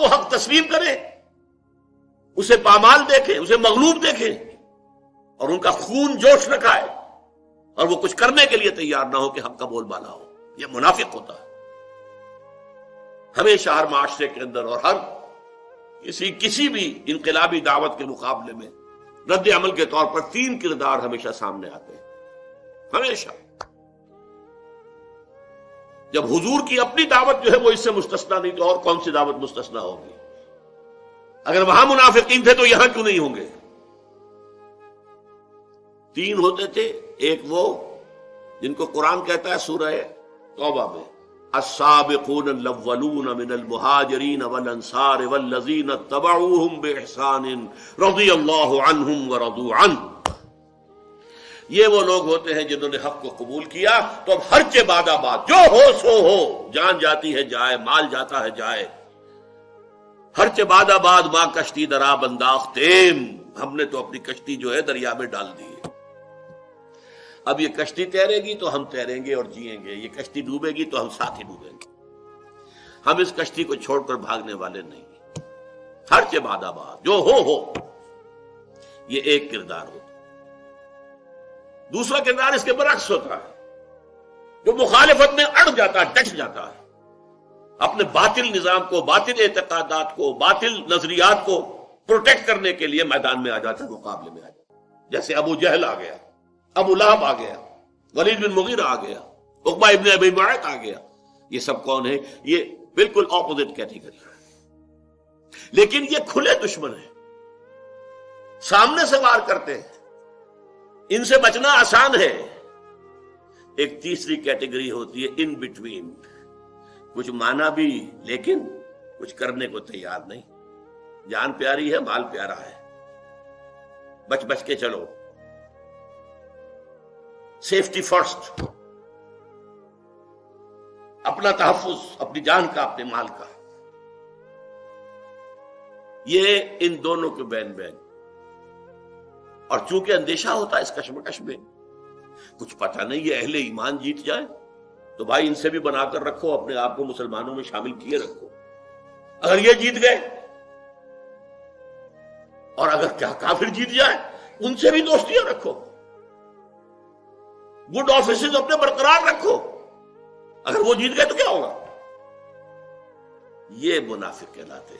کو حق تسلیم کریں، اسے پامال دیکھیں، اسے مغلوب دیکھیں، اور ان کا خون جوش رکھائے، اور وہ کچھ کرنے کے لیے تیار نہ ہو کہ حق کا بول بالا ہو. یہ منافق ہوتا ہے. ہمیشہ ہر معاشرے کے اندر اور ہر کسی بھی انقلابی دعوت کے مقابلے میں رد عمل کے طور پر 3 کردار ہمیشہ سامنے آتے ہیں. ہمیشہ. جب حضور کی اپنی دعوت جو ہے وہ اس سے مستثنا نہیں تو اور کون سی دعوت مستثنا ہوگی؟ اگر وہاں منافقین تھے تو یہاں کیوں نہیں ہوں گے؟ 3 ہوتے تھے. ایک وہ جن کو قرآن کہتا ہے سورہ توبہ میں السابقون الاولون من المہاجرین والانصار والذین اتبعوہم بإحسان رضی اللہ عنہم ورضوا عنہ. یہ وہ لوگ ہوتے ہیں جنہوں نے حق کو قبول کیا تو اب ہر کے بعد آباد جو ہو سو ہو، جان جاتی ہے جائے، مال جاتا ہے جائے، ہر کے بعد آباد ماں کشتی دراب انداختیم، ہم نے تو اپنی کشتی جو ہے دریا میں ڈال دی. اب یہ کشتی تیرے گی تو ہم تیریں گے اور جئیں گے، یہ کشتی ڈوبے گی تو ہم ساتھ ہی ڈوبیں گے. ہم اس کشتی کو چھوڑ کر بھاگنے والے نہیں. ہر کے بعد آباد جو ہو. یہ ایک کردار ہوتا. دوسرا کردار اس کے برعکس ہوتا ہے، جو مخالفت میں اڑ جاتا ہے، ڈٹ جاتا ہے، اپنے باطل نظام کو، باطل اعتقادات کو، باطل نظریات کو پروٹیکٹ کرنے کے لیے میدان میں آ جاتا ہے، مقابلے میں آ جاتا ہے. جیسے ابو جہل آ گیا، ابو لہب آ گیا، ولید بن مغیرہ آ گیا، عقبہ ابن ابی معیط آ گیا. یہ سب کون ہے؟ یہ بالکل اپوزٹ کیٹیگری ہے. لیکن یہ کھلے دشمن ہیں، سامنے سے وار کرتے ہیں، ان سے بچنا آسان ہے. ایک تیسری کیٹیگری ہوتی ہے ان بٹوین، کچھ مانا بھی لیکن کچھ کرنے کو تیار نہیں. جان پیاری ہے، مال پیارا ہے، بچ بچ کے چلو، سیفٹی فرسٹ، اپنا تحفظ، اپنی جان کا، اپنے مال کا. یہ ان دونوں کے بین بین. اور چونکہ اندیشہ ہوتا ہے اس کشمکش میں، کچھ پتہ نہیں یہ اہل ایمان جیت جائے تو بھائی ان سے بھی بنا کر رکھو، اپنے آپ کو مسلمانوں میں شامل کیے رکھو. اگر یہ جیت گئے اور اگر کیا کافر جیت جائے ان سے بھی دوستیاں رکھو، گڈ آفیسز اپنے برقرار رکھو. اگر وہ جیت گئے تو کیا ہوگا؟ یہ منافق کہلاتے ہیں.